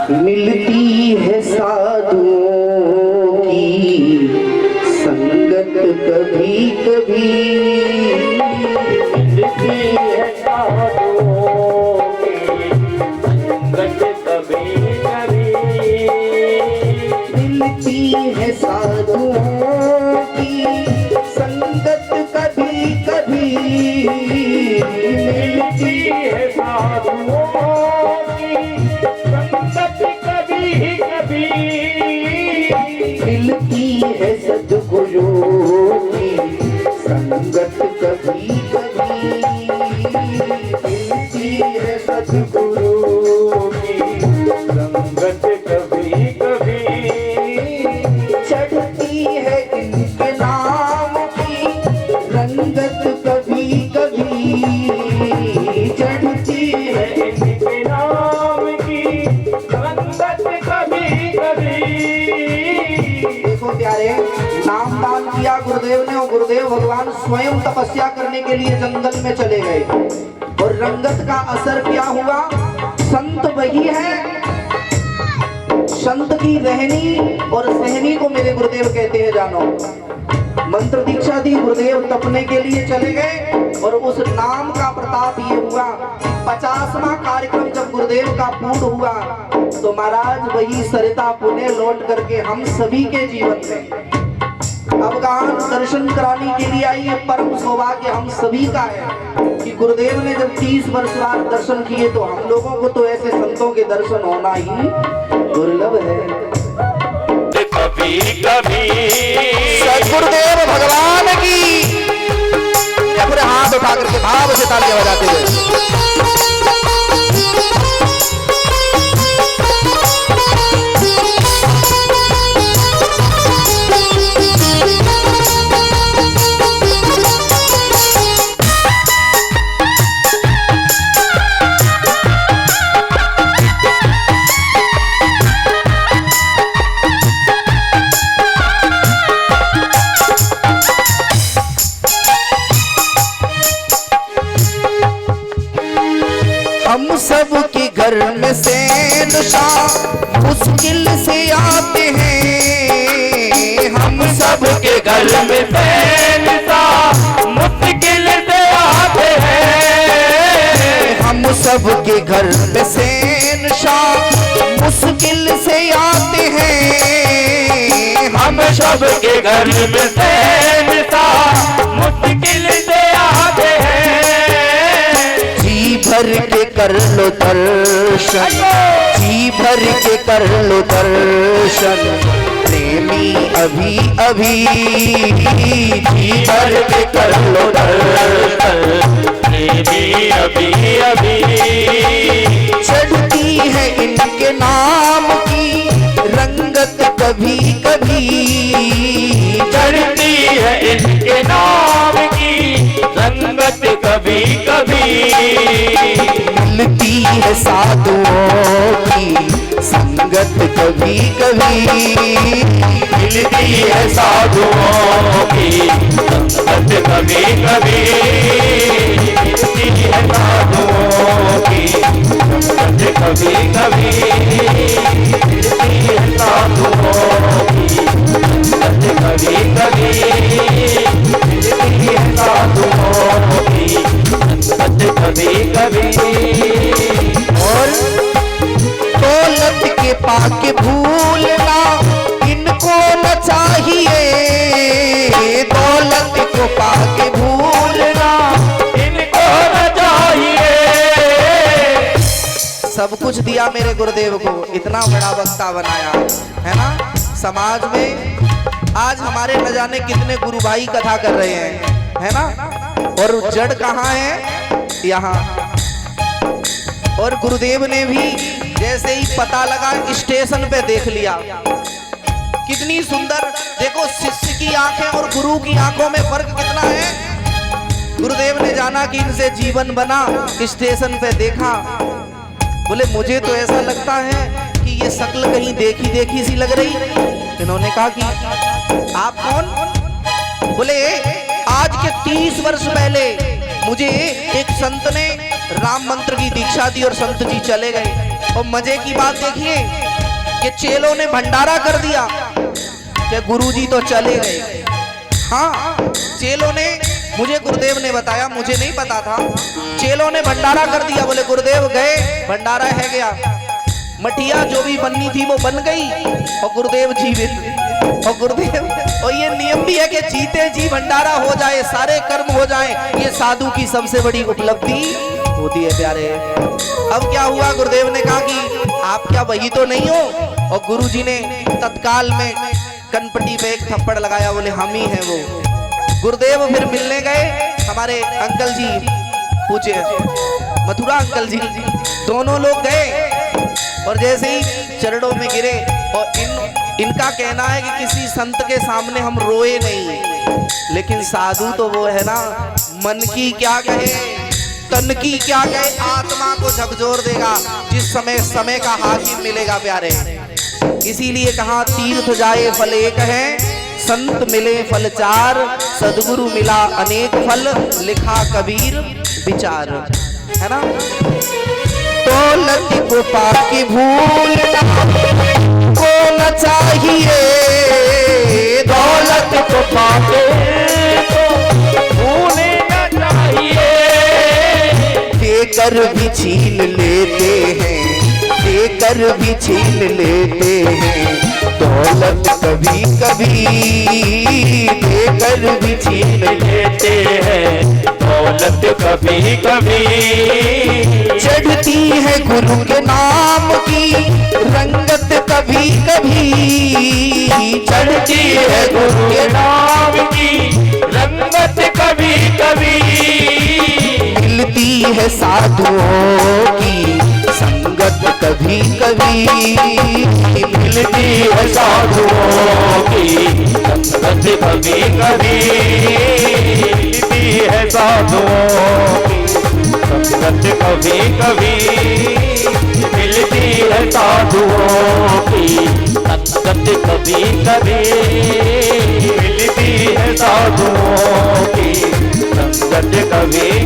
मिलती है साधुओं की संगत कभी कभी, मिलती है साधुओं की संगत कभी कभी, मिलती है साधुओं की संगत कभी कभी, मिलती है साधुओं की संगत कभी कभी, मिलती है सद्गुरुओं की संगत कभी कभी, मिलती है सद्गुरुओं की संगत कभी कभी, चढ़ती है इनके नाम की रंगत कभी कभी, चढ़ती है इनके नाम की संगत कभी कभी। देखो प्यारे, नामदान किया गुरुदेव ने और गुरुदेव भगवान स्वयं तपस्या करने के लिए जंगल में चले गए और रंगत का असर क्या हुआ? संत वही है, संत की रहनी और सहनी को मेरे गुरुदेव कहते हैं। जानो, मंत्र दीक्षा दी, गुरुदेव तपने के लिए चले गए और उस नाम का प्रताप ये हुआ। 50वां कार्यक्रम जब गुरुदेव का पूर्ण हुआ तो महाराज वही सरिता पुणे लौट करके हम सभी के जीवन में अवगान दर्शन कराने के लिए आई। परम सौभाग्य हम सभी का है कि गुरुदेव ने जब 30 वर्ष बाद दर्शन किए तो हम लोगों को तो ऐसे संतों के दर्शन होना ही दुर्लभ है। कभी कभी सद्गुरुदेव भगवान की पूरे हाथ उठा करके भाव से तालियां बजाते हुए हम सब के घर में से नुशा मुश्किल से आते हैं, हम सब के घर में फैलता मुश्किल से आते हैं, हम सब के घर में से नुशा मुश्किल से आते हैं, हम सब के घर में फैलता मुश्किल से आते हैं। जी भर के कर लो दर्शन, जी भर के कर लो दर्शन, प्रेमी अभी अभी, जी भर के कर लो दर्शन, प्रेमी अभी अभी, चढ़ती है इनके नाम की रंगत कभी कभी, चढ़ती है इनके नाम की रंगत कभी कभी, मिलती है साधुओं की संगत कभी कभी, मिलती है साधुओं की संगत कभी कभी, मिलती है साधुओं की संगत कभी कभी, मिलती है साधुओं की संगत कभी कभी, मिलती है साधुओं की संगत कभी कभी। और दौलत के पाके भूलना इनको न चाहिए, दौलत को पाके भूलना इनको न चाहिए। सब कुछ दिया मेरे गुरुदेव को, इतना बड़ा वक्ता बनाया है ना। समाज में आज हमारे न जाने कितने गुरु भाई कथा कर रहे हैं, है ना, और जड़ कहाँ है? यहाँ। और गुरुदेव ने भी जैसे ही पता लगा स्टेशन पे देख लिया, कितनी सुंदर। देखो शिष्य की आंखें और गुरु की आंखों में फर्क कितना है। गुरुदेव ने जाना कि इनसे जीवन बना, स्टेशन पे देखा, बोले मुझे तो ऐसा लगता है कि ये शक्ल कहीं देखी देखी सी लग रही। इन्होंने कहा कि आप कौन? बोले आज के 30 वर्ष पहले मुझे एक संत ने राम मंत्र की दीक्षा दी और संत जी चले गए। और मजे की बात देखिए कि चेलों ने भंडारा कर दिया कि गुरुजी तो चले गए। हाँ, चेलों ने, मुझे गुरुदेव ने बताया, मुझे नहीं पता था, चेलों ने भंडारा कर दिया। बोले गुरुदेव गए, भंडारा है गया, मटिया जो भी बननी थी वो बन गई और गुरुदेव जीवित। और गुरुदेव, और ये नियम भी है कि जीते जी भंडारा हो जाए, सारे कर्म हो जाए, ये साधु की सबसे बड़ी उपलब्धि होती है प्यारे। अब क्या हुआ, गुरुदेव ने कहा कि आप क्या वही तो नहीं हो? और गुरुजी ने तत्काल में कनपटी पे एक थप्पड़ लगाया, बोले हम ही हैं वो। गुरुदेव फिर मिलने गए, हमारे अंकल जी, पूछे मथुरा अंकल जी, दोनों लोग गए और जैसे ही चरणों में गिरे। और इनका कहना है कि किसी संत के सामने हम रोए नहीं, लेकिन साधु तो वो है ना, मन की क्या कहे, तन की क्या कहे, आत्मा को झकझोर देगा जिस समय समय का हाकिम मिलेगा प्यारे। इसीलिए कहा तीर्थ जाए फल एक है, संत मिले फल चार, सदगुरु मिला अनेक फल, लिखा कबीर विचार, है ना। दौलत को पाके भूलना को न चाहिए, दौलत को पाके भूलना चाहिए, देकर भी छीन लेते हैं, देकर भी छीन लेते हैं, दौलत कभी कभी देकर भी छीन लेते हैं, दौलत कभी कभी चढ़ती है गुरु के नाम की रंगत कभी कभी, चढ़ती है गुरु के नाम की रंगत कभी कभी, मिलती है साधुओं की संगत कभी कभी, मिलती है साधुओं की संगत कभी कभी, मिलती है साधुओं की संगत कभी कभी, मिलती है साधुओं की संगत कभी कभी, मिलती है साधुओं की संगत कभी